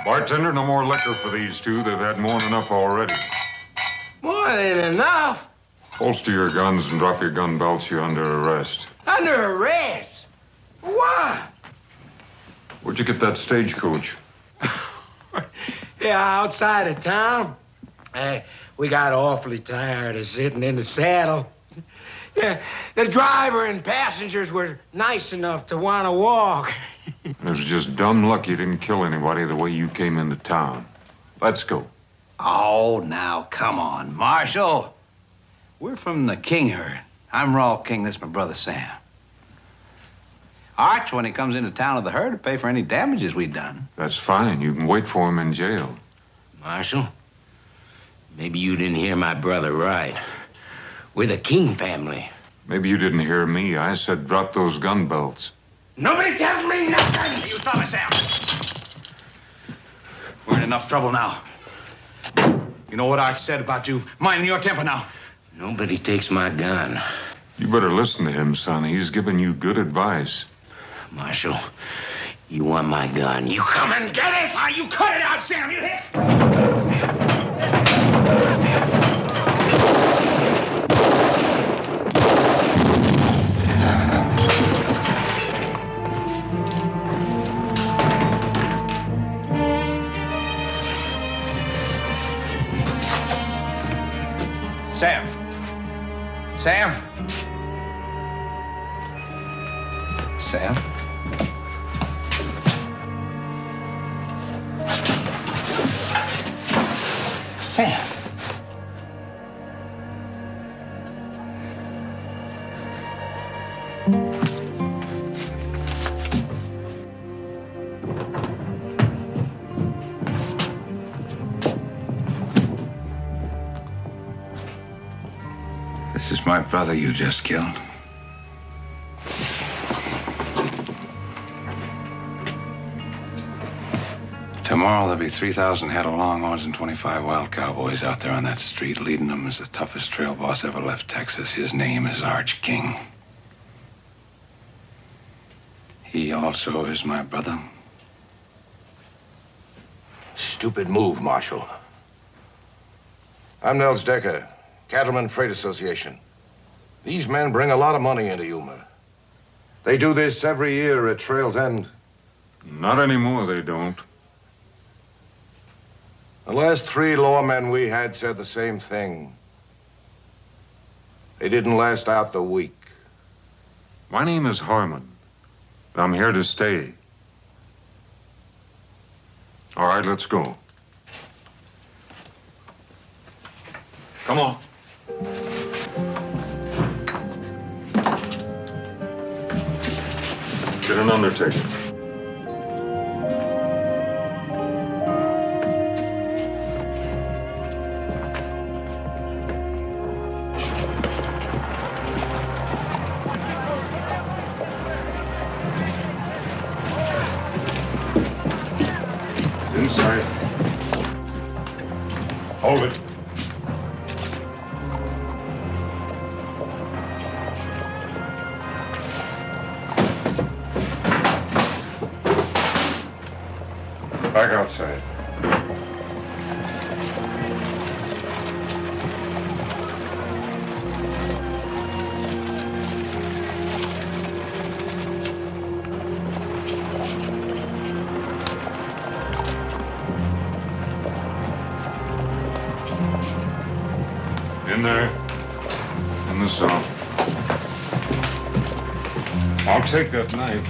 Bartender, no more liquor for these two. They've had more than enough already. More than enough? Holster your guns and drop your gun belts. You're under arrest. Under arrest? Why? Where'd you get that stagecoach? Yeah, outside of town. We got awfully tired of sitting in the saddle. Yeah, the driver and passengers were nice enough to want to walk. It was just dumb luck you didn't kill anybody the way you came into town. Let's go. Oh, now, come on, Marshal. We're from the King herd. I'm Raw King. This is my brother, Sam. Arch, when he comes into town with the herd, to pay for any damages we've done. That's fine. You can wait for him in jail. Marshal, maybe you didn't hear my brother right. We're the King family. Maybe you didn't hear me. I said drop those gun belts. Nobody tells me nothing! You stop it, Sam. We're in enough trouble now. You know what Arch said about you minding your temper now? Nobody takes my gun. You better listen to him, son. He's giving you good advice. Marshal, you want my gun. You come and get it! Ah, you cut it out, Sam. You hit. Sam. Sam. Sam. Sam. This is my brother you just killed. Tomorrow there'll be 3,000 head of longhorns and 25 wild cowboys out there on that street. Leading them is the toughest trail boss ever left Texas. His name is Arch King. He also is my brother. Stupid move, Marshal. I'm Nels Decker, Cattleman Freight Association. These men bring a lot of money into Yuma. They do this every year at Trail's End. Not anymore, they don't. The last 3 lawmen we had said the same thing. They didn't last out the week. My name is Harmon. I'm here to stay. All right, let's go. Come on. Get an undertaker. Hold it. Back outside. In there. In the cell. I'll take that knife.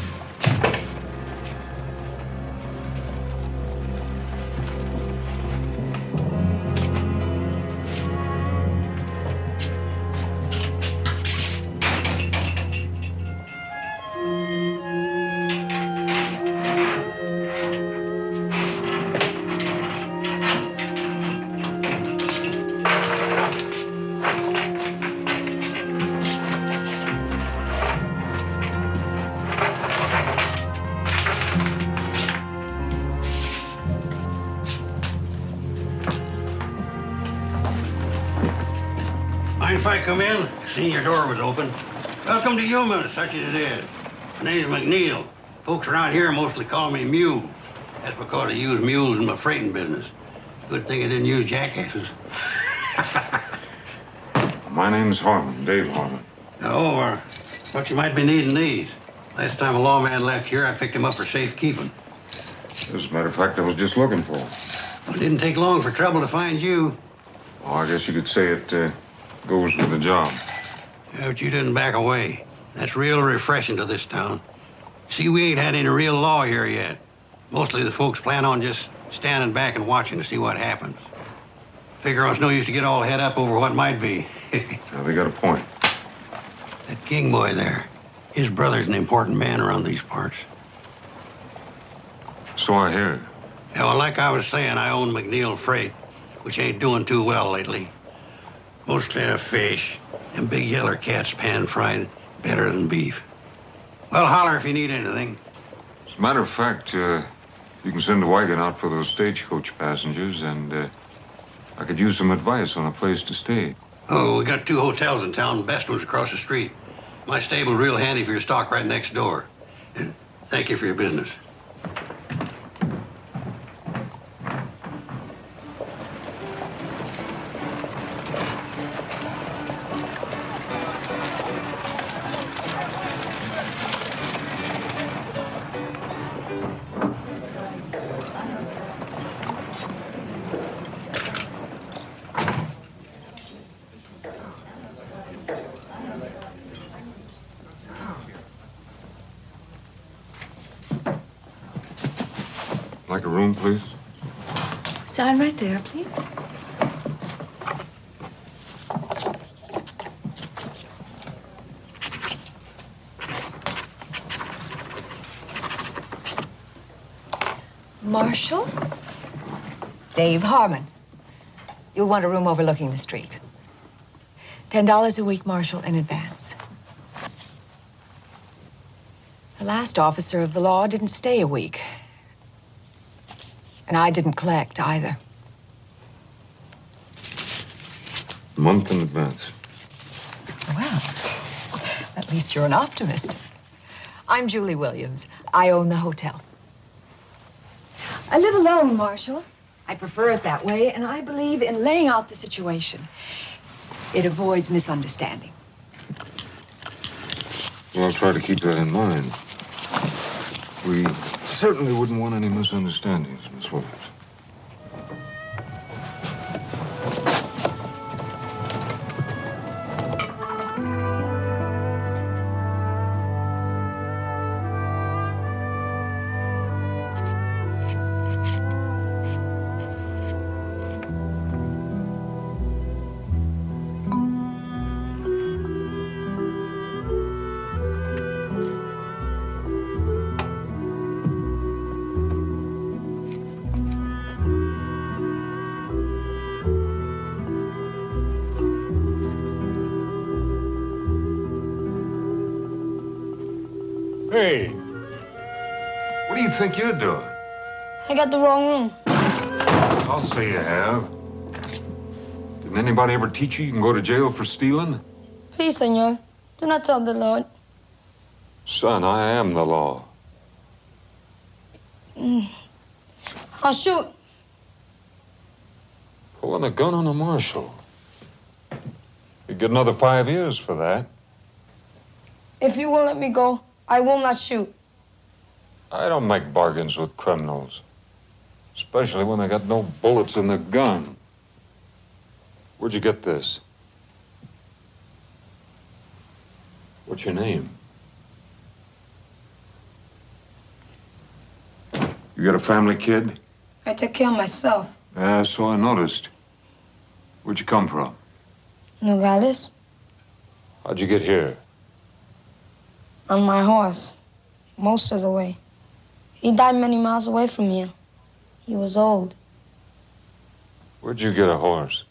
Mind if I come in? Seen your door was open. Welcome to Yuma, such as it is. My name's McNeil. Folks around here mostly call me Mule. That's because I use mules in my freighting business. Good thing I didn't use jackasses. My name's Harmon, Dave Harmon. But you might be needing these. Last time a lawman left here, I picked him up for safekeeping. As a matter of fact, I was just looking for him. Well, it didn't take long for trouble to find you. Oh, I guess you could say it goes with the job. Yeah, but you didn't back away. That's real refreshing to this town. See, we ain't had any real law here yet. Mostly the folks plan on just standing back and watching to see what happens. Figure it's no use to get all head up over what might be. Now, they got a point. That King boy there, his brother's an important man around these parts. So I hear. Yeah, well, like I was saying, I own McNeil Freight, which ain't doing too well lately. Mostly a fish, and big yeller cats pan-fried better than beef. Well, holler if you need anything. As a matter of fact, you can send a wagon out for those stagecoach passengers, and I could use some advice on a place to stay. Oh, we got 2 hotels in town. Best one's across the street. My stable's real handy for your stock right next door. And thank you for your business. Like a room, please? Sign right there, please. Marshal? Dave Harmon. You'll want a room overlooking the street. $10 a week, Marshal, in advance. The last officer of the law didn't stay a week. And I didn't collect either. A month in advance. Well, at least you're an optimist. I'm Julie Williams. I own the hotel. I live alone, Marshal. I prefer it that way, and I believe in laying out the situation. It avoids misunderstanding. Well, I'll try to keep that in mind. We certainly wouldn't want any misunderstandings, Miss Williams. Hey, what do you think you're doing? I got the wrong room. I'll say you have. Didn't anybody ever teach you can go to jail for stealing? Please, senor, do not tell the Lord. Son, I am the law. I'll shoot. Pulling a gun on a marshal. You get another 5 years for that. If you will let me go, I will not shoot. I don't make bargains with criminals. Especially when they got no bullets in the gun. Where'd you get this? What's your name? You got a family, kid? I take care of myself. Yeah, so I noticed. Where'd you come from? Nogales? How'd you get here? On my horse. Most of the way. He died many miles away from here. He was old. Where'd you get a horse?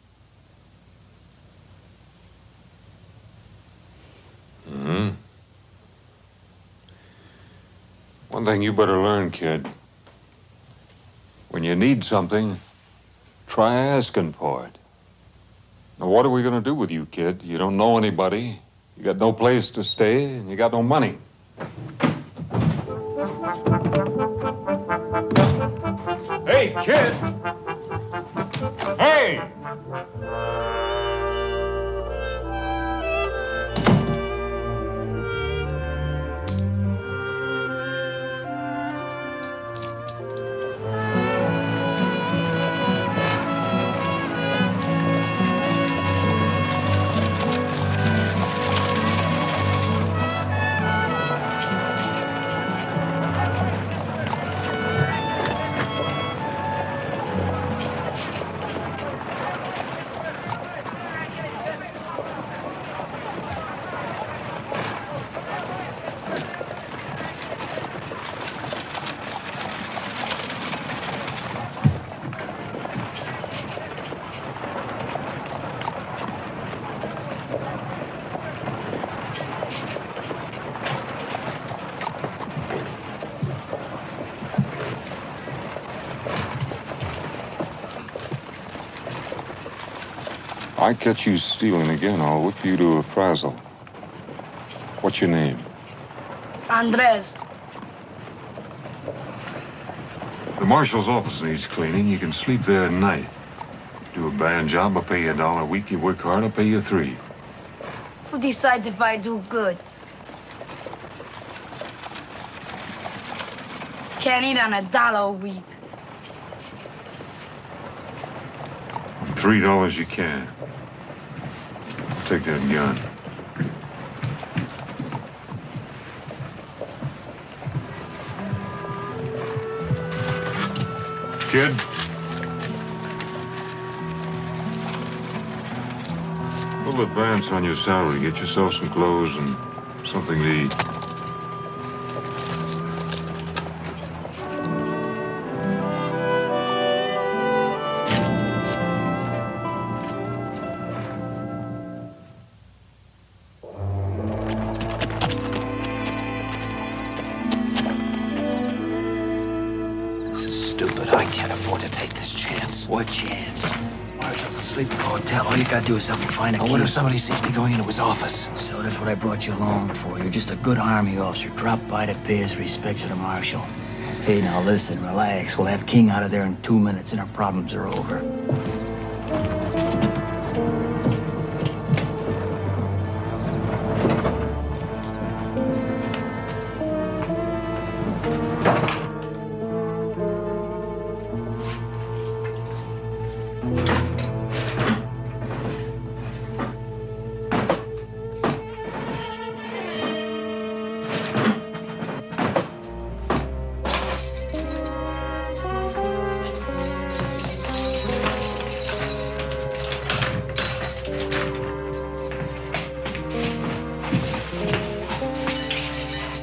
One thing you better learn, kid. When you need something, try asking for it. Now, what are we gonna do with you, kid? You don't know anybody. You got no place to stay, and you got no money. Hey, kid! Hey! I catch you stealing again, I'll whip you to a frazzle. What's your name? Andres. The marshal's office needs cleaning. You can sleep there at night. Do a bad job, I'll pay you $1 a week. You work hard, I'll pay you $3. Who decides if I do good? Can't eat on $1 a week. $3 you can. Take that gun. Kid? We'll advance on your salary. Get yourself some clothes and something to eat. What chance? Marshall's asleep in the hotel. All you gotta do is help me find a key. What if somebody sees me going into his office? So that's what I brought you along for. You're just a good army officer. Drop by to pay his respects to the marshal. Hey, now listen, relax. We'll have King out of there in 2 minutes and our problems are over.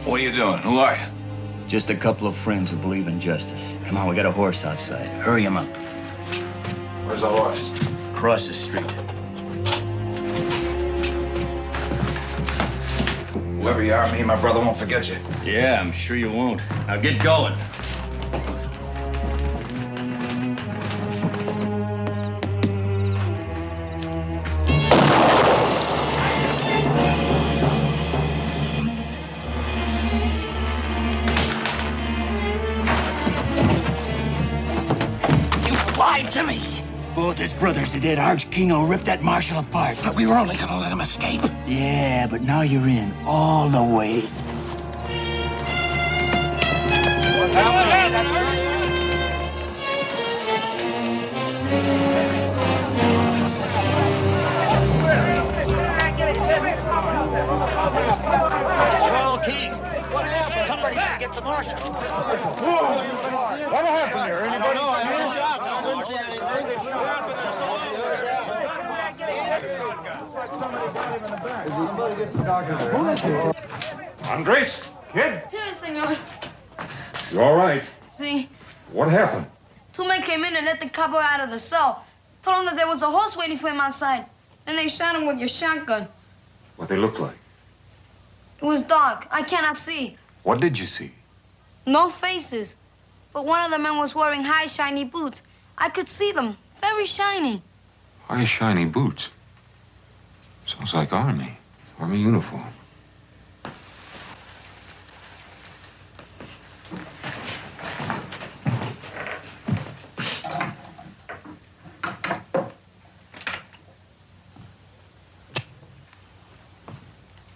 What are you doing? Who are you? Just a couple of friends who believe in justice. Come on, we got a horse outside. Hurry him up. Where's the horse? Across the street. Whoever you are, me and my brother won't forget you. Yeah, I'm sure you won't. Now get going. to me. Both his brothers are dead. Arch Kingo ripped that marshal apart. But we were only gonna let him escape. Yeah, but now you're in all the way. Swell, King. What happened? Somebody didn't get the marshal. What happened here? Anybody? Andres, kid, Yes, senor. you all right? See, What happened? two men came in and let the copper out of the cell. Told him that there was a horse waiting for him outside. Then they shot him with your shotgun. What they look like? It was dark. I cannot see. What did you see? No faces. But one of the men was wearing high, shiny boots. I could see them. Very shiny. High shiny boots. Sounds like Army uniform.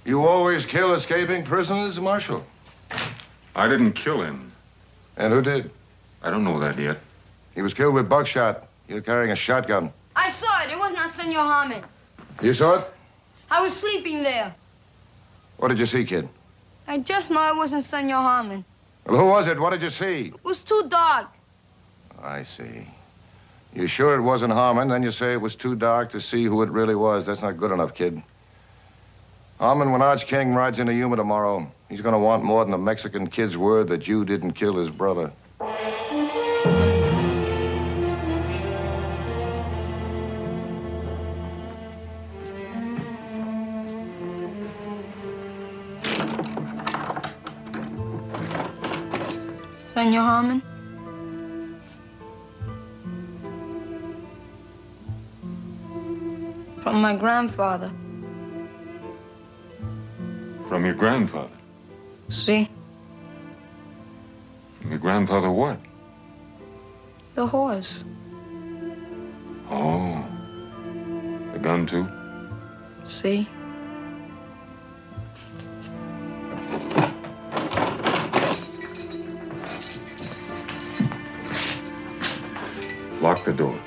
You always kill escaping prisoners, Marshal? I didn't kill him. And who did? I don't know that yet. He was killed with buckshot. You're carrying a shotgun. I saw it. It was not Senor Harmon. You saw it? I was sleeping there. What did you see, kid? I just know it wasn't Senor Harmon. Well, who was it? What did you see? It was too dark. I see. You sure it wasn't Harmon? Then you say it was too dark to see who it really was. That's not good enough, kid. Harmon, when Arch King rides into Yuma tomorrow, he's going to want more than a Mexican kid's word that you didn't kill his brother. Senor Harmon? From my grandfather. From your grandfather? See? From your grandfather what? The horse. Oh. The gun, too? See? Lock the door.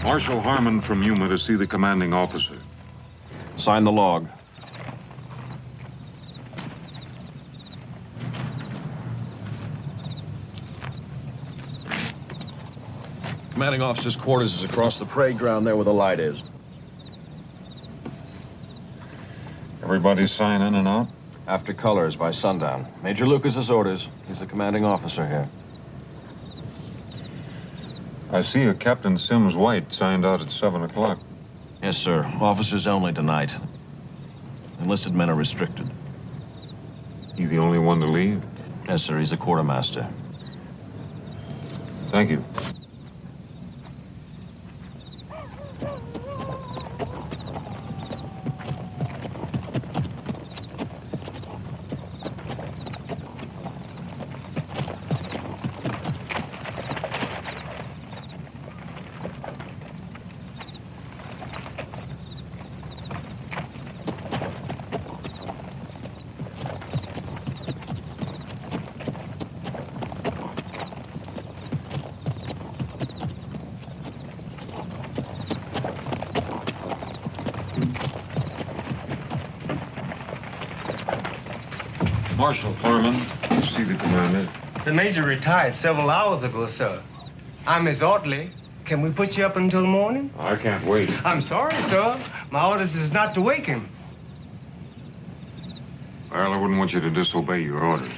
Marshal Harmon from Yuma to see the commanding officer. Sign the log. Commanding officer's quarters is across the parade ground there where the light is. Everybody sign in and out? After colors by sundown. Major Lucas's orders. He's the commanding officer here. I see a Captain Sims White signed out at 7 o'clock. Yes, sir. Officers only tonight. Enlisted men are restricted. He the only one to leave? Yes, sir. He's a quartermaster. Thank you. Marshal Harmon, you see the commander. The major retired several hours ago, sir. I'm his orderly. Can we put you up until morning? I can't wait. I'm sorry, sir. My orders is not to wake him. Well, I wouldn't want you to disobey your orders.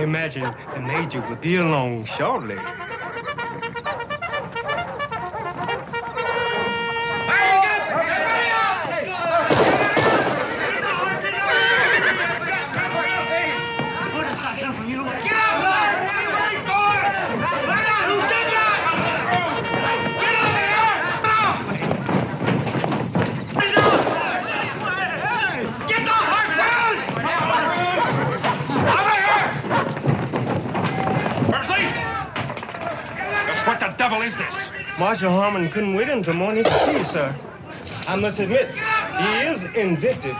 I imagine the Major will be along shortly. What the devil is this? Marshal Harmon couldn't wait until morning to see you, sir. I must admit, he is invictive.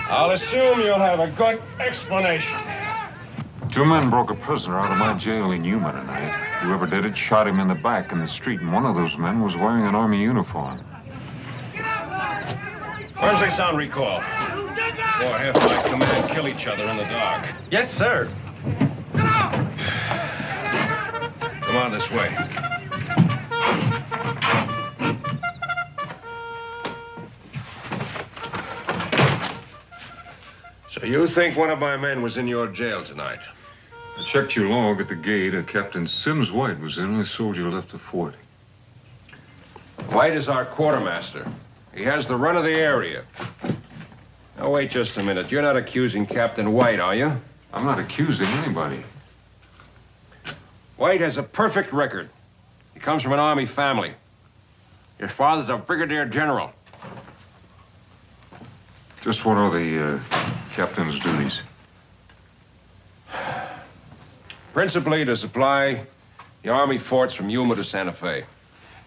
I'll assume you'll have a good explanation. 2 men broke a prisoner out of my jail in Yuma tonight. Whoever did it shot him in the back in the street, and one of those men was wearing an Army uniform. Where's the sound recall? Or half my command kill each other in the dark. Yes, sir. Come on this way. So you think one of my men was in your jail tonight? I checked your log at the gate. Captain Sims White was the only soldier left of 40. White is our quartermaster. He has the run of the area. Now, wait just a minute. You're not accusing Captain White, are you? I'm not accusing anybody. White has a perfect record. He comes from an Army family. His father's a brigadier general. Just what are the captain's duties? Principally to supply the Army forts from Yuma to Santa Fe.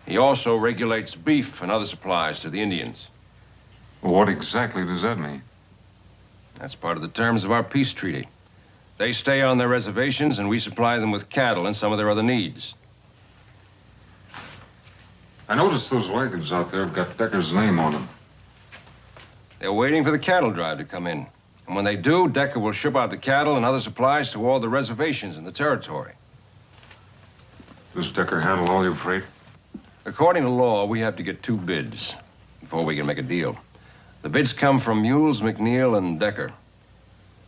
He also regulates beef and other supplies to the Indians. Well, what exactly does that mean? That's part of the terms of our peace treaty. They stay on their reservations, and we supply them with cattle and some of their other needs. I noticed those wagons out there have got Decker's name on them. They're waiting for the cattle drive to come in. And when they do, Decker will ship out the cattle and other supplies to all the reservations in the territory. Does Decker handle all your freight? According to law, we have to get 2 bids before we can make a deal. The bids come from Mules, McNeil, and Decker.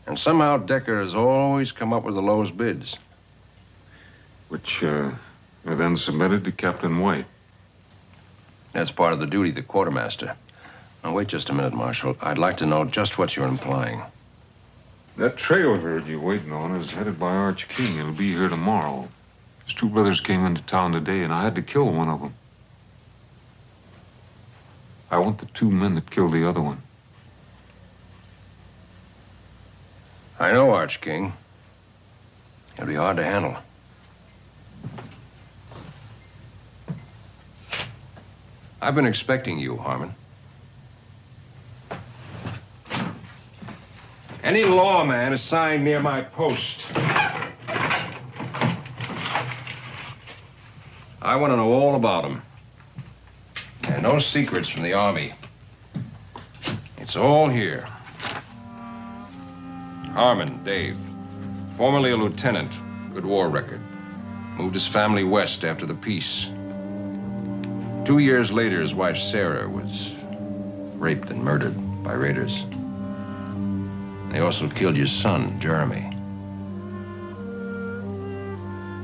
And somehow Decker has always come up with the lowest bids. Which are then submitted to Captain White. That's part of the duty of the quartermaster. Now, wait just a minute, Marshal. I'd like to know just what you're implying. That trail herd you're waiting on is headed by Arch King. It'll be here tomorrow. His 2 brothers came into town today, and I had to kill one of them. I want the 2 men that killed the other one. I know, Arch King. It'll be hard to handle. I've been expecting you, Harmon. Any lawman assigned near my post. I want to know all about him. And no secrets from the Army. It's all here. Harmon, Dave. Formerly a lieutenant. Good war record. Moved his family west after the peace. 2 years later, his wife, Sarah, was raped and murdered by raiders. They also killed your son, Jeremy.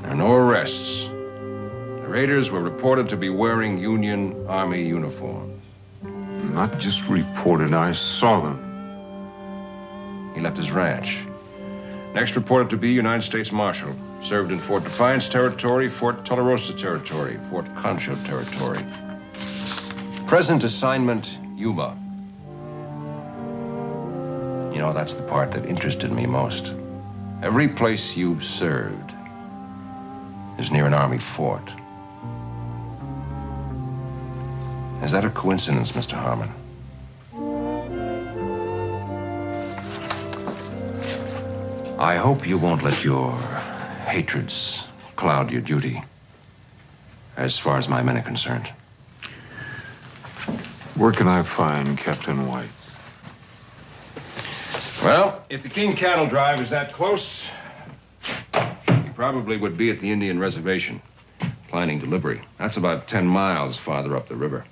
There are no arrests. The raiders were reported to be wearing Union Army uniforms. Not just reported, I saw them. He left his ranch. Next reported to be United States Marshal. Served in Fort Defiance Territory, Fort Tularosa Territory, Fort Concho Territory. Present assignment, Yuma. You know, that's the part that interested me most. Every place you've served is near an Army fort. Is that a coincidence, Mr. Harmon? I hope you won't let your hatreds cloud your duty, as far as my men are concerned. Where can I find Captain White? Well, if the King cattle drive is that close, he probably would be at the Indian reservation, planning delivery. That's about 10 miles farther up the river.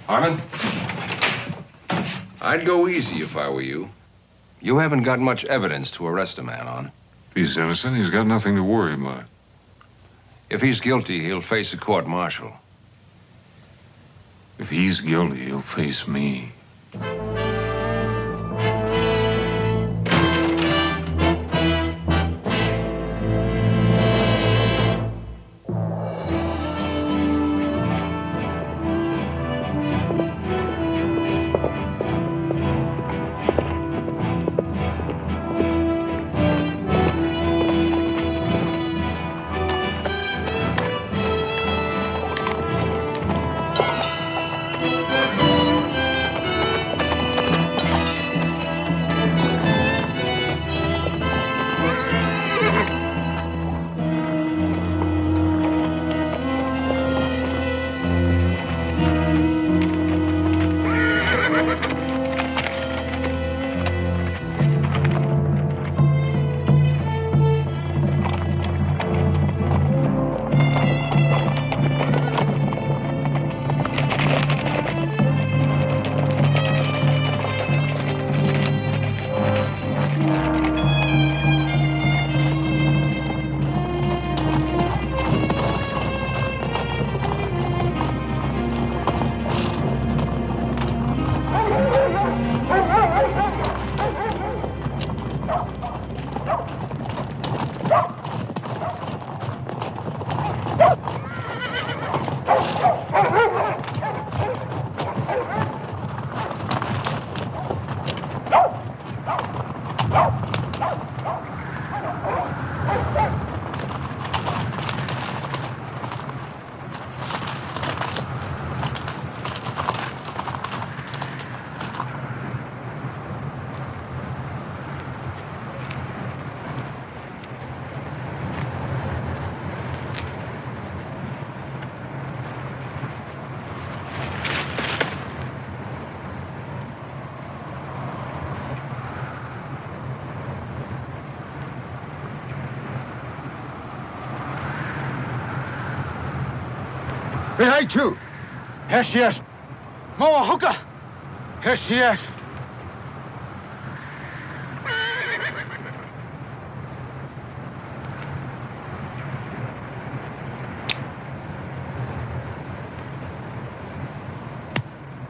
Harmon, I'd go easy if I were you. You haven't got much evidence to arrest a man on. If he's innocent, he's got nothing to worry about. If he's guilty, he'll face a court-martial. If he's guilty, he'll face me. Behind you. Here she is. Moa Hooker. Here she is.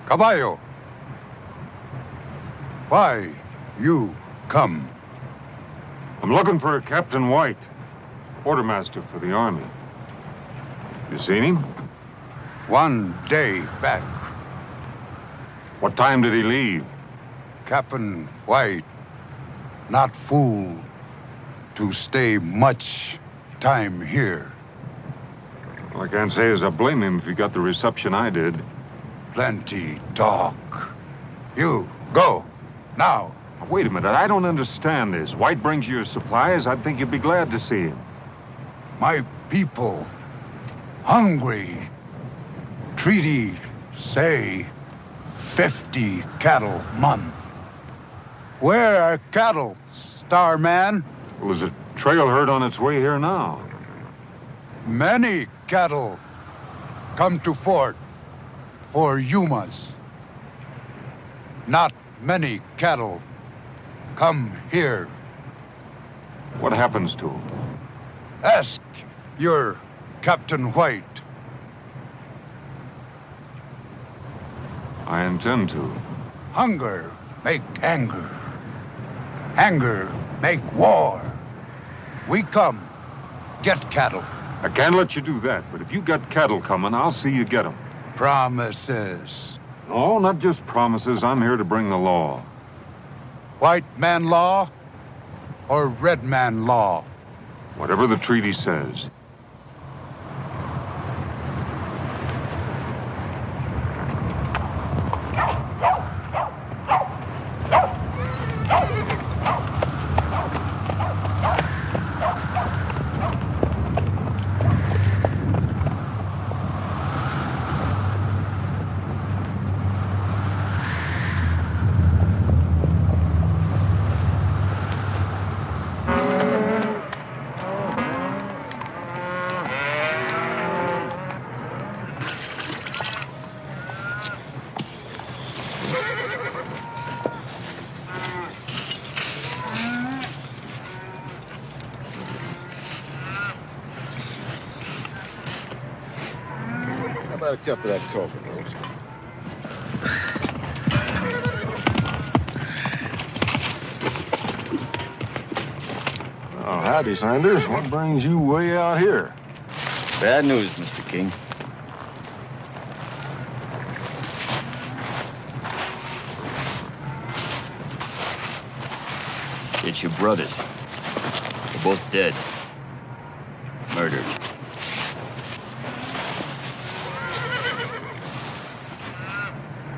Caballo. Why you come? I'm looking for Captain White, quartermaster for the Army. You seen him? 1 day back. What time did he leave? Captain White, not fool to stay much time here. Well, I can't say as I blame him if he got the reception I did. Plenty talk. You, go, now. Now, wait a minute, I don't understand this. White brings you your supplies, I'd think you'd be glad to see him. My people, hungry. Treaty say 50 cattle month. Where are cattle, Starman? Well, there's a trail herd on its way here now. Many cattle come to fort for Yumas. Not many cattle come here. What happens to him? Ask your Captain White. I intend to. Hunger make anger. Anger make war. We come, get cattle. I can't let you do that, but if you got cattle coming, I'll see you get them. Promises. No, not just promises. I'm here to bring the law. White man law or red man law? Whatever the treaty says. about a cup of that coffee, Rose? Oh, howdy, Sanders. What brings you way out here? Bad news, Mr. King. It's your brothers. They're both dead. Murdered.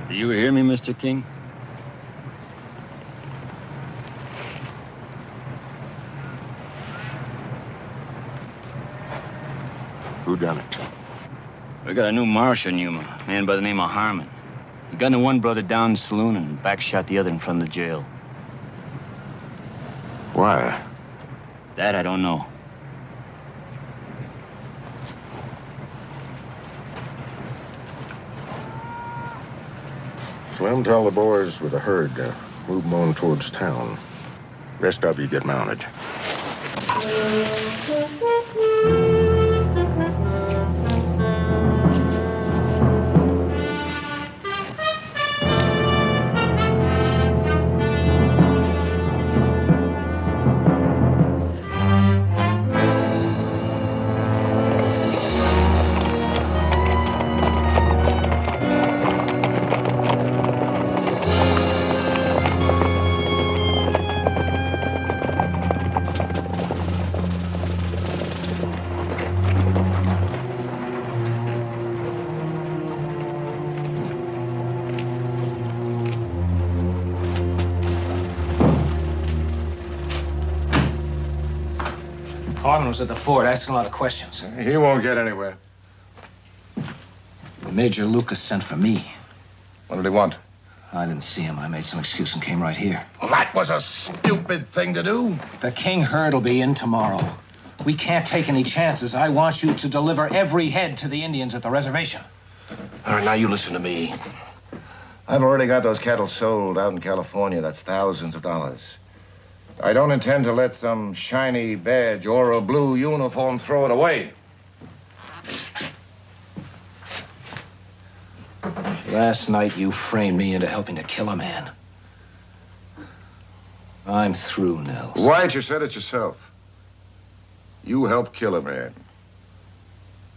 Do you hear me, Mr. King? Who done it? We got a new marshal in Yuma, a man by the name of Harmon. He gunned the one brother down in the saloon and backshot the other in front of the jail. Why? That I don't know. Slim, tell the boys with the herd to move them on towards town. Rest of you get mounted. Harmon was at the fort asking a lot of questions. He won't get anywhere. Major Lucas sent for me. What did he want? I didn't see him. I made some excuse and came right here. Well, that was a stupid thing to do. The King herd will be in tomorrow. We can't take any chances. I want you to deliver every head to the Indians at the reservation. All right, now you listen to me. I've already got those cattle sold out in California. That's thousands of dollars. I don't intend to let some shiny badge or a blue uniform throw it away. Last night you framed me into helping to kill a man. I'm through, Nels. White, you said it yourself. You helped kill a man.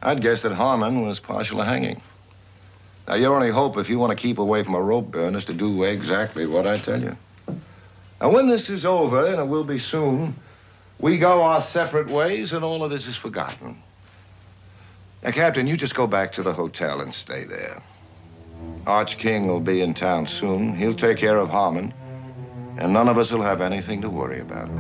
I'd guess that Harmon was partial to hanging. Now, your only hope, if you want to keep away from a rope burn, is to do exactly what I tell you. Now, when this is over, and it will be soon, we go our separate ways, and all of this is forgotten. Now, Captain, you just go back to the hotel and stay there. Arch King will be in town soon. He'll take care of Harmon, and none of us will have anything to worry about.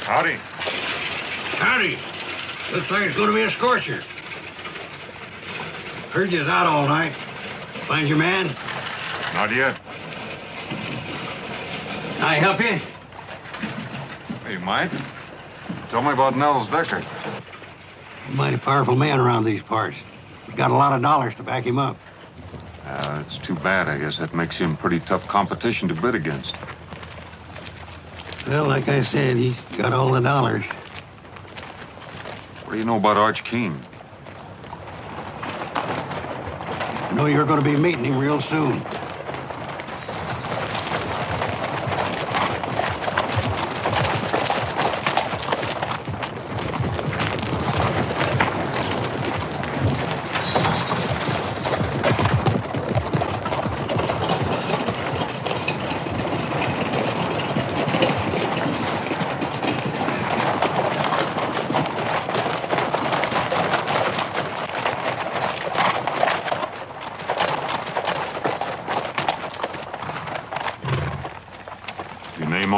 Howdy. Howdy. Looks like it's going to be a scorcher. Heard you was out all night. Find your man? Not yet. Can I help you? You might. Tell me about Nels Decker. He's a mighty powerful man around these parts. He's got a lot of dollars to back him up. It's too bad. I guess that makes him pretty tough competition to bid against. Well, like I said, he's got all the dollars. What do you know about Arch King? I know you're going to be meeting him real soon.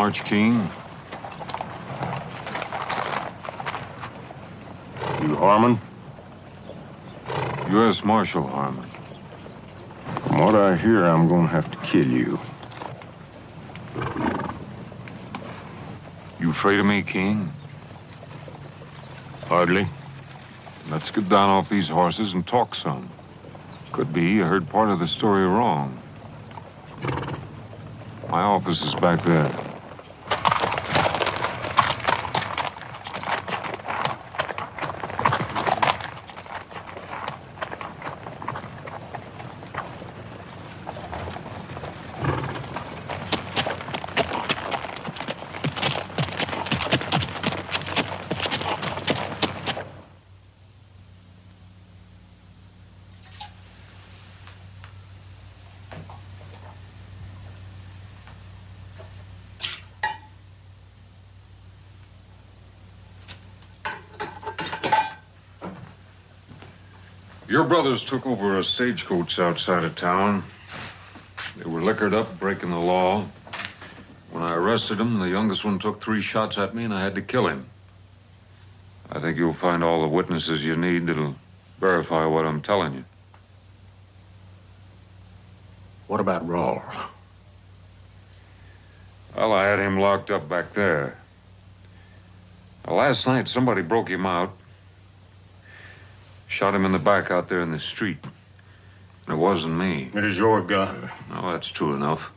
Arch King? You Harmon? U.S. Marshal Harmon. From what I hear, I'm gonna have to kill you. You afraid of me, King? Hardly. Let's get down off these horses and talk some. Could be you heard part of the story wrong. My office is back there. Your brothers took over a stagecoach outside of town. They were liquored up, breaking the law. When I arrested them, the youngest one took 3 shots at me, and I had to kill him. I think you'll find all the witnesses you need that'll verify what I'm telling you. What about Rawl? Well, I had him locked up back there. Last night, somebody broke him out. Shot him in the back out there in the street. It wasn't me. It is your gun. No, that's true enough.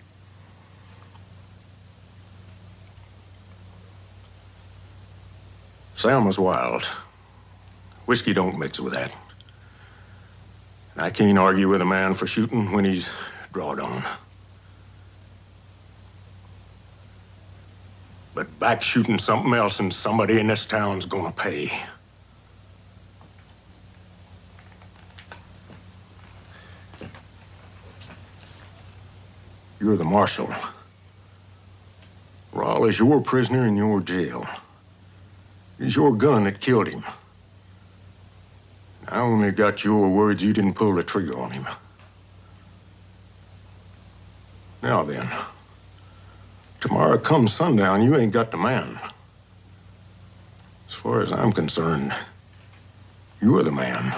Sam was wild. Whiskey don't mix with that. And I can't argue with a man for shooting when he's drawed on. But back shooting something else, and somebody in this town's gonna pay. You're the marshal. Rawl is your prisoner in your jail. It's your gun that killed him. I only got your words you didn't pull the trigger on him. Now then, tomorrow come sundown, you ain't got the man. As far as I'm concerned, you're the man.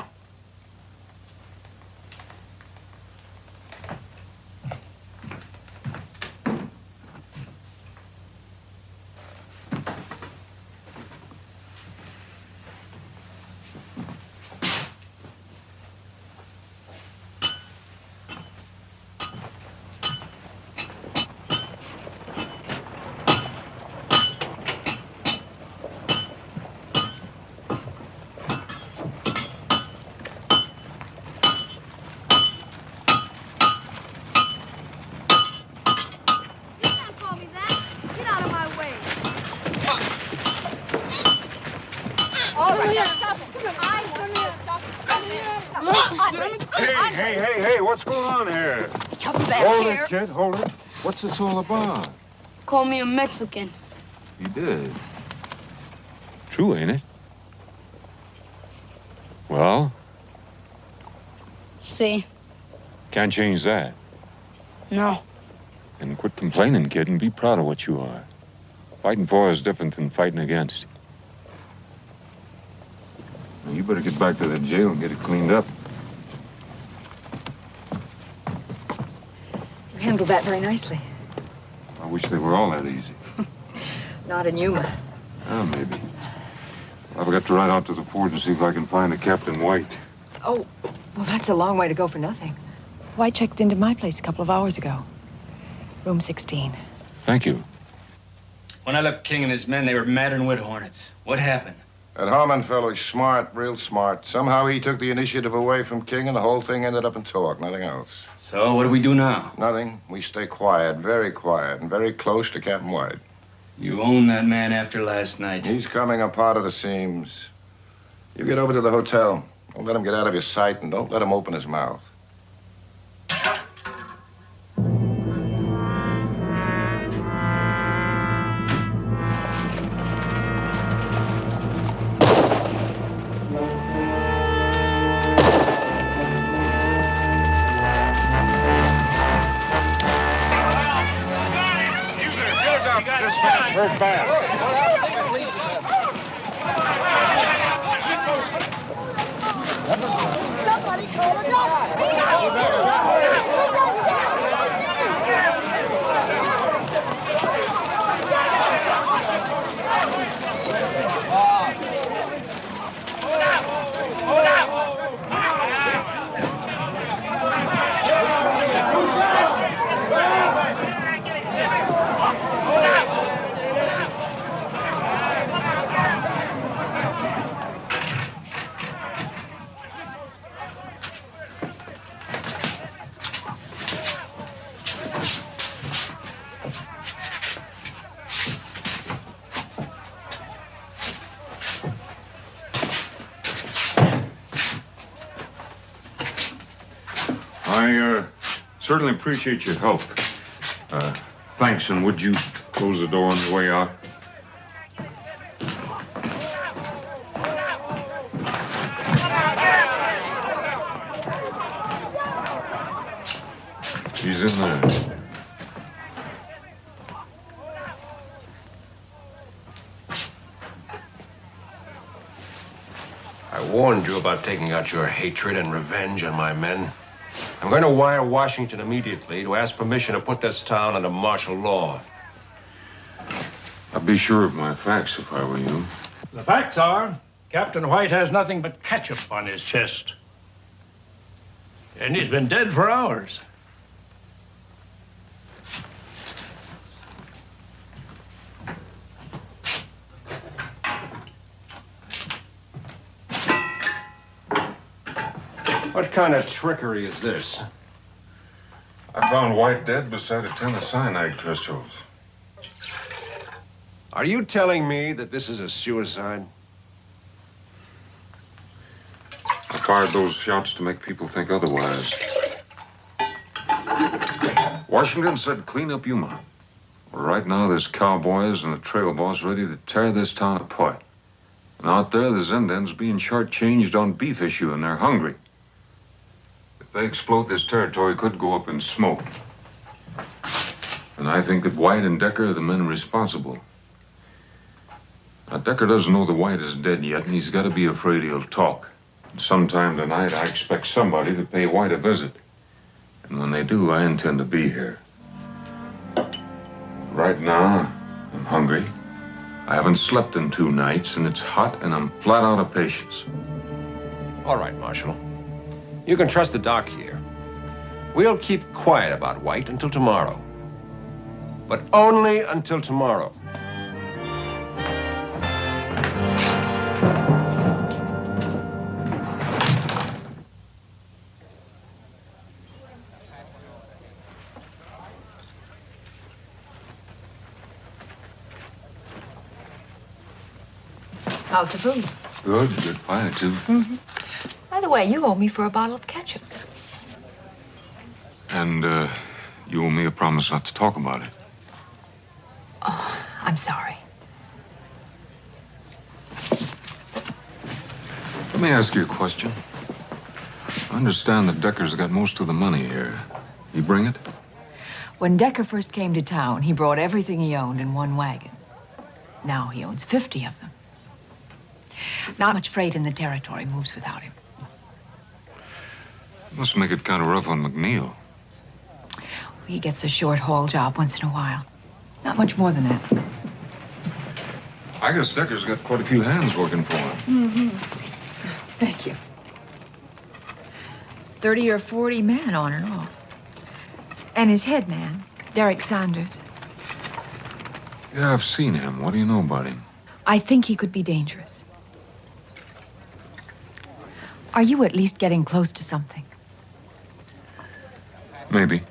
Hey, what's going on here? Come back Hold here. it, kid, hold it. What's this all about? Call me a Mexican. You did. True, ain't it? Well? See? Can't change that. No. And quit complaining, kid, and be proud of what you are. Fighting for is different than fighting against. Now, you better get back to the jail and get it cleaned up. You handled that very nicely. I wish they were all that easy. Not in Yuma. Oh, maybe. I've got to ride out to the fort and see if I can find a Captain White. Oh, well, that's a long way to go for nothing. White checked into my place a couple of hours ago. Room 16. Thank you. When I left King and his men, they were madder than wood hornets. What happened? That Harmon fellow's smart, real smart. Somehow he took the initiative away from King, and the whole thing ended up in talk, nothing else. So, what do we do now? Nothing. We stay quiet, and very close to Captain White. You own that man after last night. He's coming apart of the seams. You get over to the hotel. Don't let him get out of your sight, and don't let him open his mouth. Hurt bad. Somebody call a doctor. Certainly appreciate your help. Thanks, and would you close the door on the way out? He's in there. I warned you about taking out your hatred and revenge on my men. I'm going to wire Washington immediately to ask permission to put this town under martial law. I'd be sure of my facts if I were you. The facts are, Captain White has nothing but ketchup on his chest. And he's been dead for hours. What kind of trickery is this? I found White dead beside a tin of cyanide crystals. Are you telling me that this is a suicide? I fired those shots to make people think otherwise. Washington said clean up Yuma. Well, right now there's cowboys and a trail boss ready to tear this town apart. And out there, there's Indians being shortchanged on beef issue, and they're hungry. If they explode, this territory could go up in smoke. And I think that White and Decker are the men responsible. Now, Decker doesn't know that White is dead yet, and he's got to be afraid he'll talk. And sometime tonight, I expect somebody to pay White a visit. And when they do, I intend to be here. Right now, I'm hungry. I haven't slept in 2 nights, and it's hot, and I'm flat out of patience. All right, Marshal. You can trust the doc here. We'll keep quiet about White until tomorrow. But only until tomorrow. How's the food? Good pie, too. Mm-hmm. By the way, you owe me for a bottle of ketchup. And, you owe me a promise not to talk about it. Oh, I'm sorry. Let me ask you a question. I understand that Decker's got most of the money here. You bring it? When Decker first came to town, he brought everything he owned in one wagon. Now he owns 50 of them. Not much freight in the territory moves without him. Must make it kind of rough on McNeil. He gets a short haul job once in a while. Not much more than that. I guess Decker's got quite a few hands working for him. Mm-hmm. Thank you. 30 or 40 men on and off. And his head man, Derek Saunders. Yeah, I've seen him. What do you know about him? I think he could be dangerous. Are you at least getting close to something? Maybe.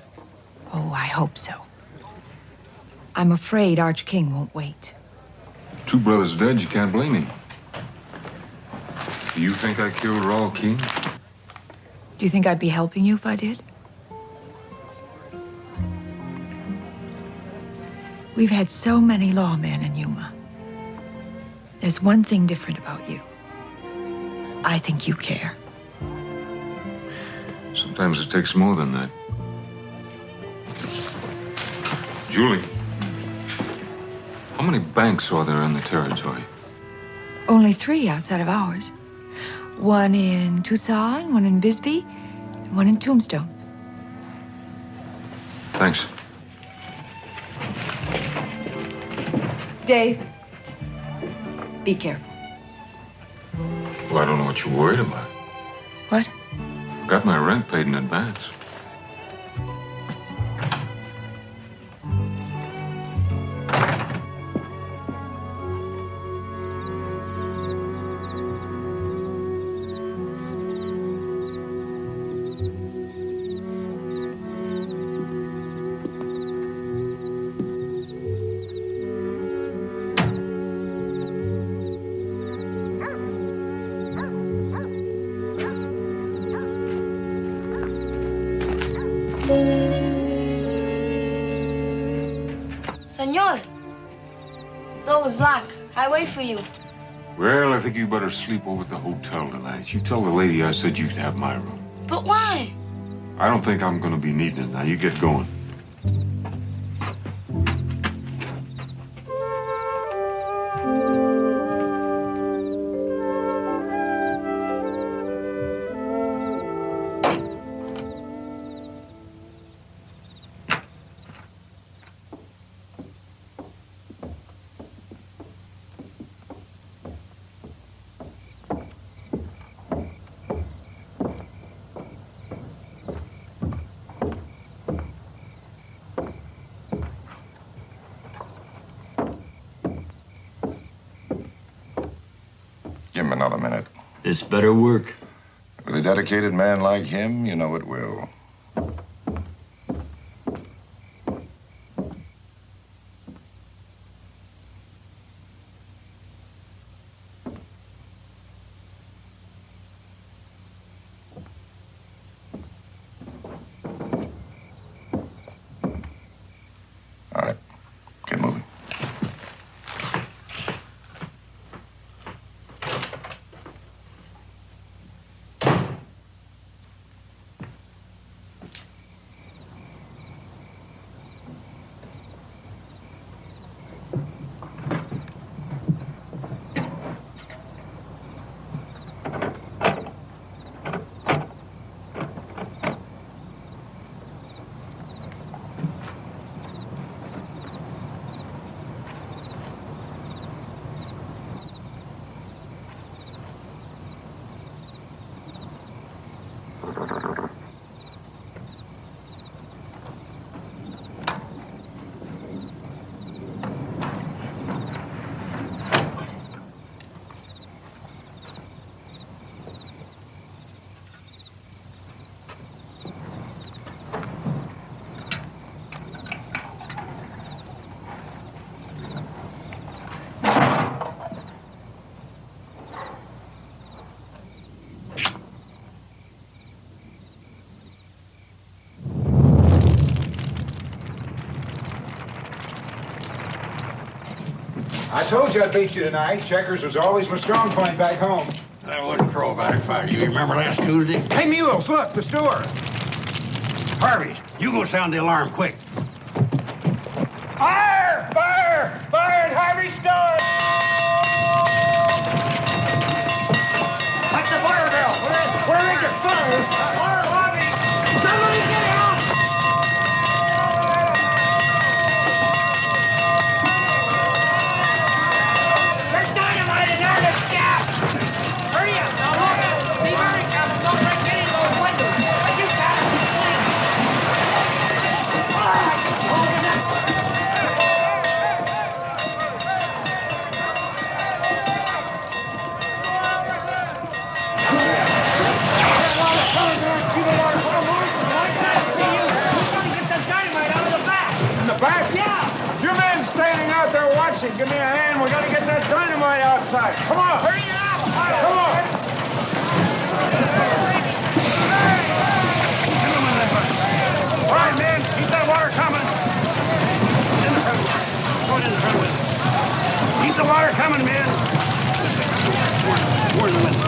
Oh, I hope so. I'm afraid Arch King won't wait. 2 brothers dead, you can't blame him. Do you think I killed Raul King? Do you think I'd be helping you if I did? We've had so many lawmen in Yuma. There's one thing different about you. I think you care. Sometimes it takes more than that. Julie, how many banks are there in the territory? Only 3 outside of ours. One in Tucson, one in Bisbee, and one in Tombstone. Thanks. Dave, be careful. Well, I don't know what you're worried about. What? Got my rent paid in advance. Senor, door was locked. I wait for you. Well, I think you better sleep over at the hotel tonight. You tell the lady I said you could have my room. But why? I don't think I'm going to be needing it. Now, you get going. Give him another minute. This better work. With a dedicated man like him, you know it will. All right. Get moving. I told you I'd beat you tonight. Checkers was always my strong point back home. That wasn't throwback fight. You remember last Tuesday? Hey, Mules, look, the store. Harvey, you go sound the alarm quick. Fire! Fire! Fire at Harvey's store! That's a fire bell. Where is it? Fire, Harvey! Somebody get out! There's dynamite in there, let's get! Hurry up, now look out! Be very careful, don't break any of those windows. You got it, In the back? Yeah! Your man's standing out there watching. Give me a hand. We gotta get that dynamite outside. Come on! Hurry up! Come on! All right, man, keep that water coming. In the front. Go in the front with it. Keep the water coming, man. More in the middle.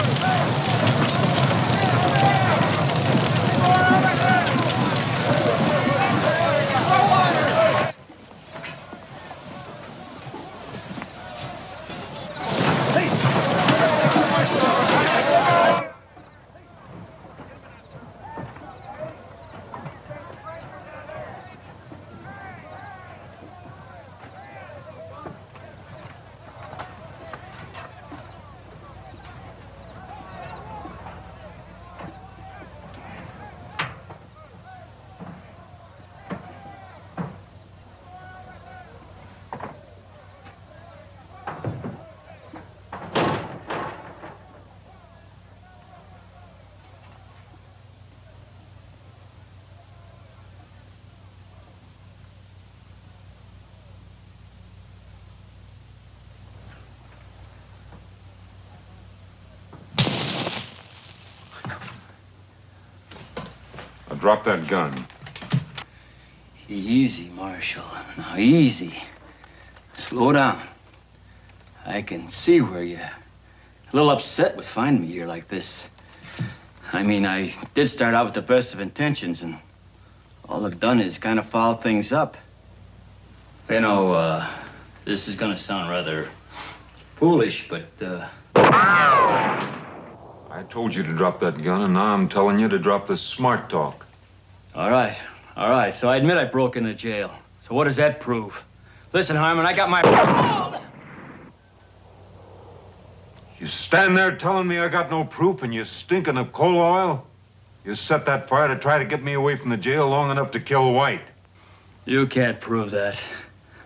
Now, drop that gun. Easy, Marshal. Now, easy. Slow down. I can see where you're a little upset with finding me here like this. I mean, I did start out with the best of intentions, and all I've done is kind of foul things up. You know, this is gonna sound rather foolish, but, I told you to drop that gun, and now I'm telling you to drop the smart talk. All right. So I admit I broke into jail. So what does that prove? Listen, Harmon, I got my... You stand there telling me I got no proof and you're stinking of coal oil? You set that fire to try to get me away from the jail long enough to kill White. You can't prove that.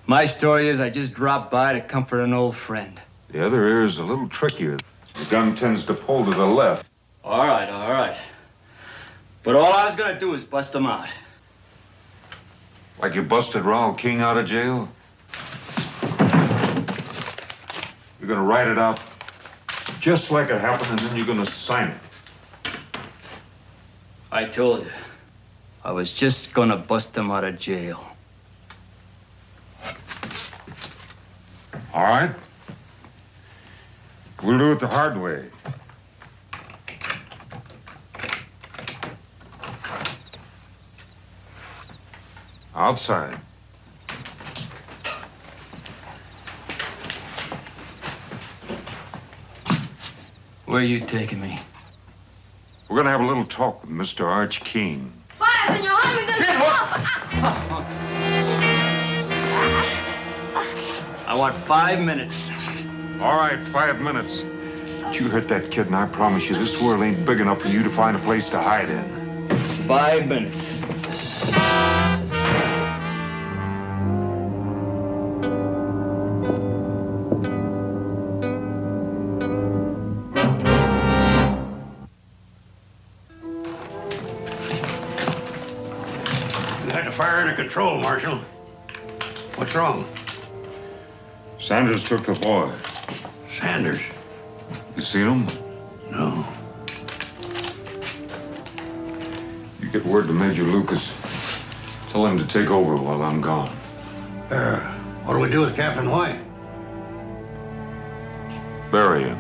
My story is I just dropped by to comfort an old friend. The other ear is a little trickier. The gun tends to pull to the left. All right. But all I was gonna do is bust them out. Like you busted Raoul King out of jail? You're gonna write it out just like it happened, and then you're gonna sign it. I told you. I was just gonna bust them out of jail. All right. We'll do it the hard way. Outside. Where are you taking me? We're gonna have a little talk with Mr. Arch King. Fire, senor Jaime, I want 5 minutes. All right, 5 minutes. But you hurt that kid, and I promise you, this world ain't big enough for you to find a place to hide in. 5 minutes. You had the fire under control, Marshal. What's wrong? Sanders took the boy. Sanders? You seen him? No. You get word to Major Lucas. Tell him to take over while I'm gone. What do we do with Captain White? Bury him.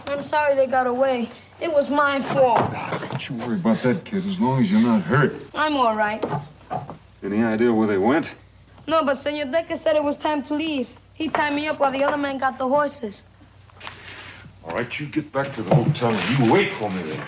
I'm sorry they got away. It was my fault. Don't you worry about that, kid, as long as you're not hurt. I'm all right. Any idea where they went? No, but Senor Decker said it was time to leave. He tied me up while the other man got the horses. All right, you get back to the hotel and you wait for me there.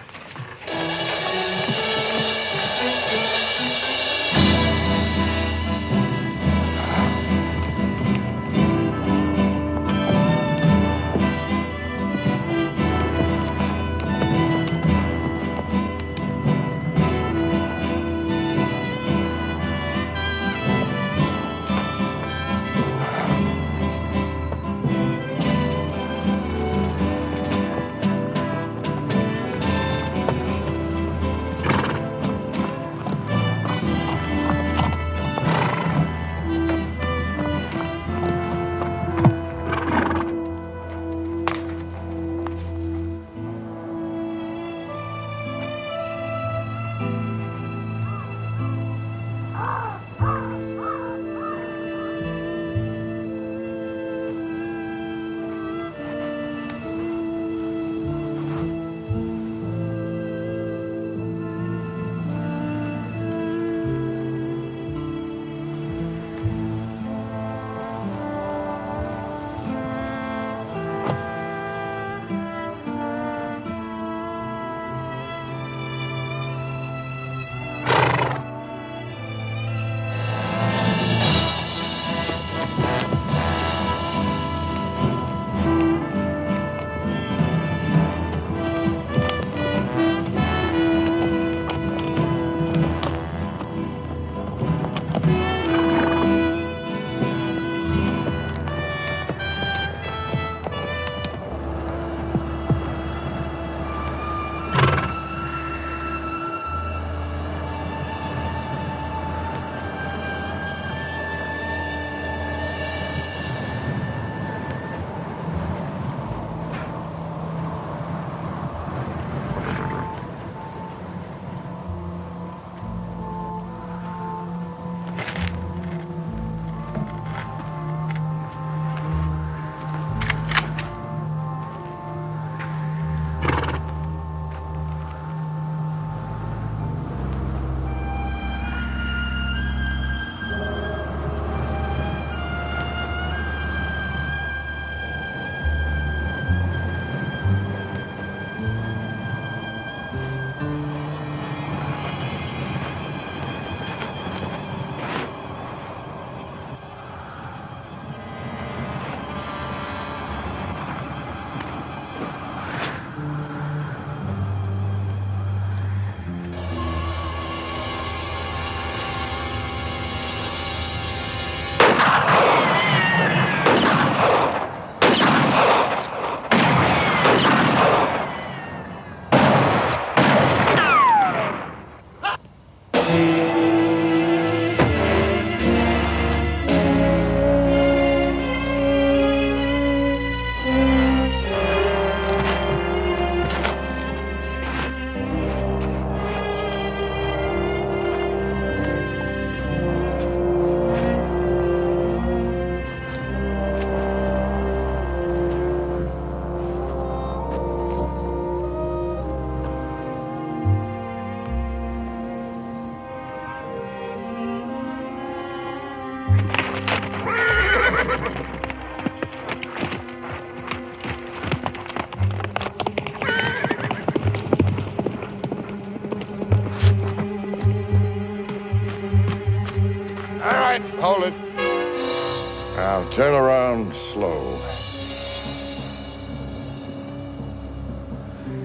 Now, turn around slow.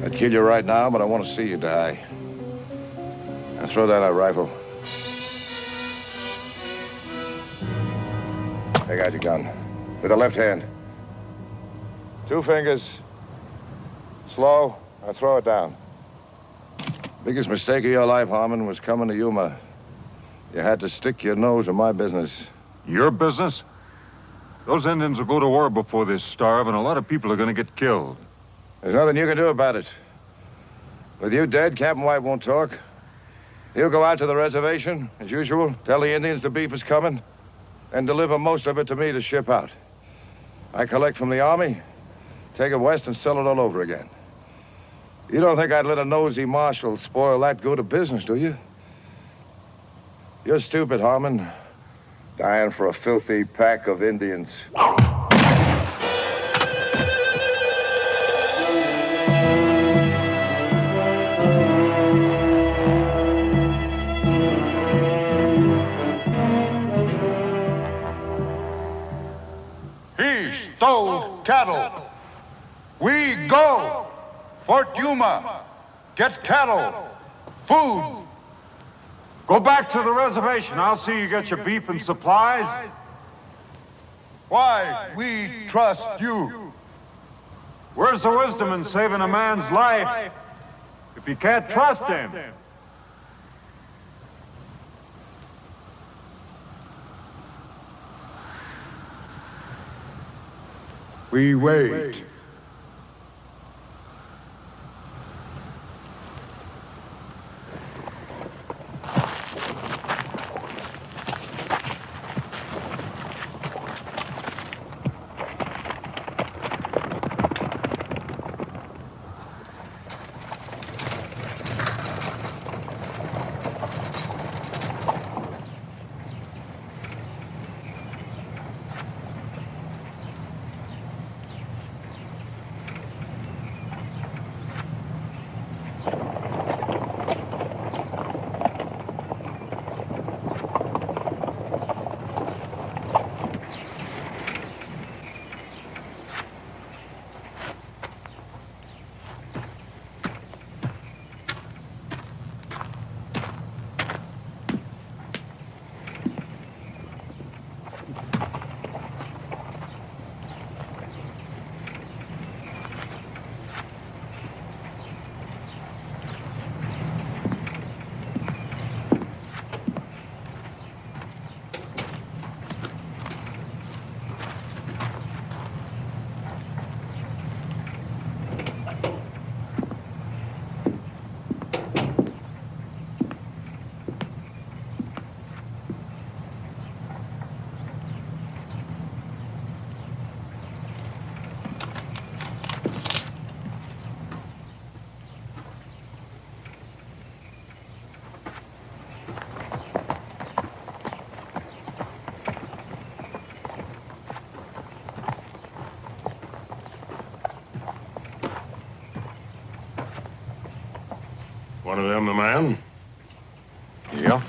I'd kill you right now, but I want to see you die. Now, throw down that rifle. Take out your gun. With the left hand. 2 fingers. Slow. Now, throw it down. Biggest mistake of your life, Harmon, was coming to Yuma. You had to stick your nose in my business. Your business? Those Indians will go to war before they starve, and a lot of people are going to get killed. There's nothing you can do about it. With you dead, Captain White won't talk. He'll go out to the reservation, as usual, tell the Indians the beef is coming, and deliver most of it to me to ship out. I collect from the Army, take it west, and sell it all over again. You don't think I'd let a nosy marshal spoil that good a business, do you? You're stupid, Harmon. Dying for a filthy pack of Indians. He stole cattle. We go. Fort Yuma. Get cattle. Food. Go back to the reservation. I'll see you get your beef and supplies. Why we trust you. Where's the wisdom in saving a man's life if you can't trust him? We wait. One of them the man? Yeah.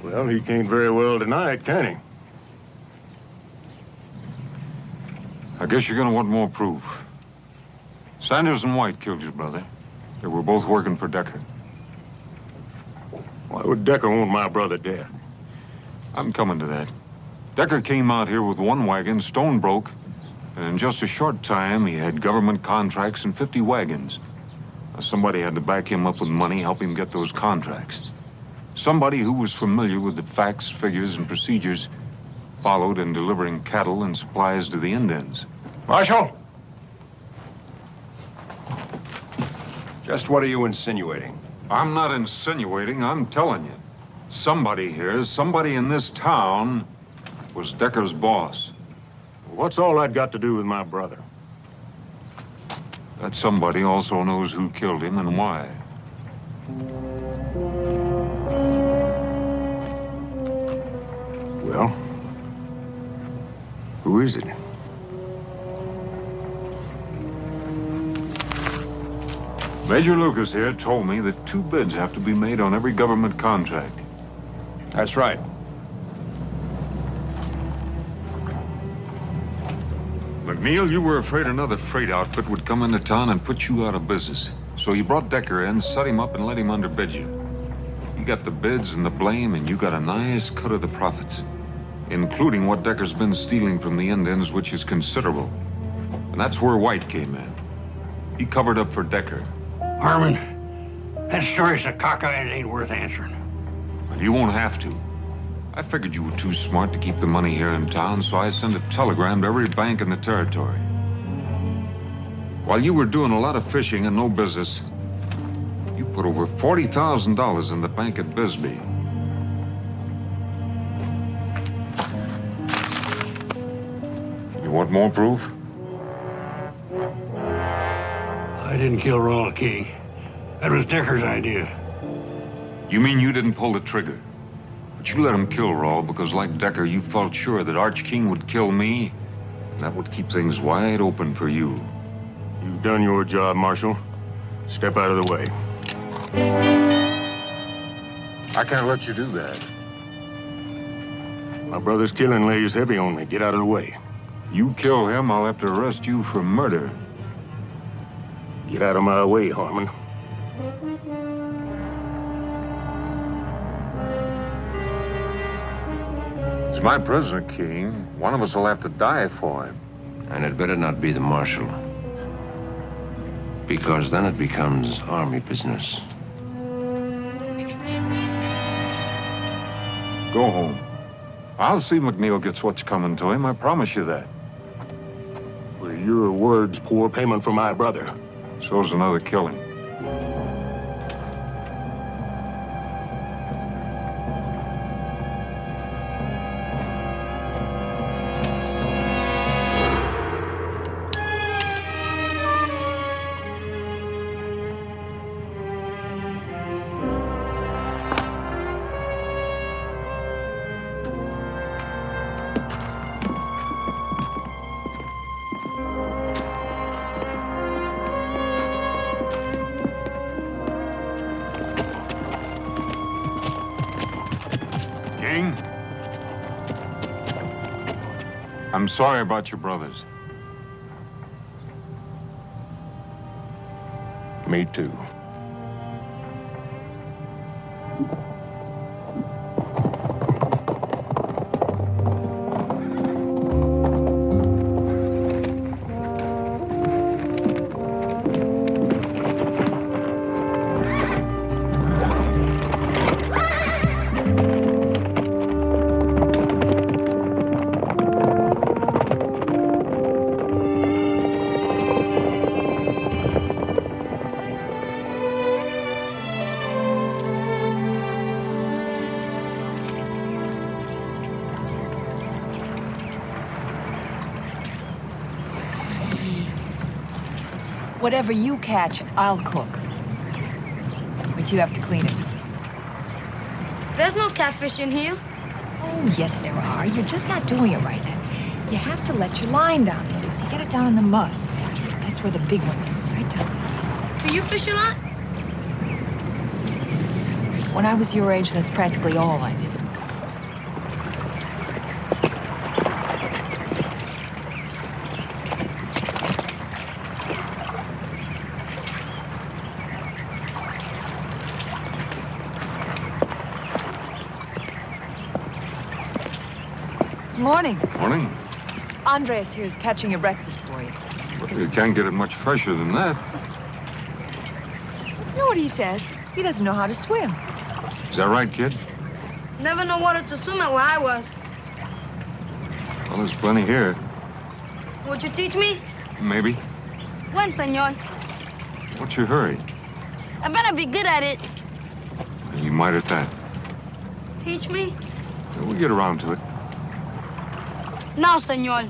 Well, he can't very well deny it, can he? I guess you're going to want more proof. Sanders and White killed your brother. They were both working for Decker. Why would Decker want my brother dead? I'm coming to that. Decker came out here with one wagon, stone broke, and in just a short time, he had government contracts and 50 wagons. Now, somebody had to back him up with money, help him get those contracts. Somebody who was familiar with the facts, figures, and procedures followed in delivering cattle and supplies to the Indians. Marshal? Just what are you insinuating? I'm not insinuating, I'm telling you. Somebody here, somebody in this town, was Decker's boss. What's all that got to do with my brother? That somebody also knows who killed him and why. Well, who is it? Major Lucas here told me that 2 bids have to be made on every government contract. That's right. McNeil, you were afraid another freight outfit would come into town and put you out of business. So you brought Decker in, set him up, and let him underbid you. You got the bids and the blame, and you got a nice cut of the profits, including what Decker's been stealing from the Indians, which is considerable. And that's where White came in. He covered up for Decker. Harmon, that story's a caca and it ain't worth answering. But you won't have to. I figured you were too smart to keep the money here in town, so I sent a telegram to every bank in the territory. While you were doing a lot of fishing and no business, you put over $40,000 in the bank at Bisbee. You want more proof? I didn't kill Ronald King. That was Decker's idea. You mean you didn't pull the trigger? But you let him kill Rawl because, like Decker, you felt sure that Arch King would kill me. And that would keep things wide open for you. You've done your job, Marshal. Step out of the way. I can't let you do that. My brother's killing lays heavy on me. Get out of the way. You kill him, I'll have to arrest you for murder. Get out of my way, Harmon. He's my prisoner, King. One of us will have to die for him. And it better not be the Marshal. Because then it becomes army business. Go home. I'll see McNeil gets what's coming to him. I promise you that. Well, your word's poor payment for my brother. So's another killing. I'm sorry about your brothers. Me too. Whatever you catch, I'll cook. But you have to clean it. There's no catfish in here. Oh, yes, there are. You're just not doing it right now. You have to let your line down first. You get it down in the mud. That's where the big ones are, right down. Do you fish a lot? When I was your age, that's practically all I did. Morning. Morning. Andres here is catching your breakfast for you. Well, you can't get it much fresher than that. You know what he says? He doesn't know how to swim. Is that right, kid? Never know water to swim at where I was. Well, there's plenty here. Would you teach me? Maybe. When, senor? What's your hurry? I better be good at it. You might at that. Teach me? We'll get around to it. Now, senor.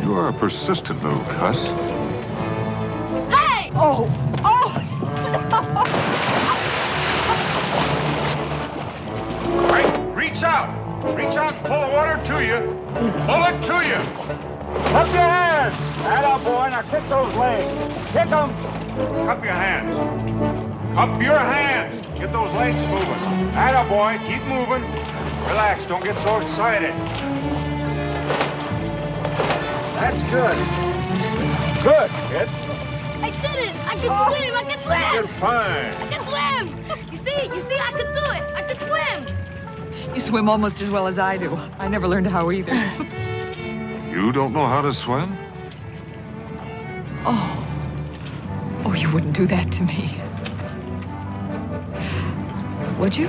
You are a persistent little cuss. Oh! Oh! All right, reach out. Reach out and pull the water to you. Pull it to you. Cup your hands. Atta boy, now kick those legs. Kick them. Cup your hands. Cup your hands. Get those legs moving. Atta boy, keep moving. Relax, don't get so excited. That's good. Good, kid. I did it! I can swim! I can swim! You're fine. I can swim! You see, I can do it! I can swim! You swim almost as well as I do. I never learned how either. You don't know how to swim? Oh. Oh, you wouldn't do that to me. Would you?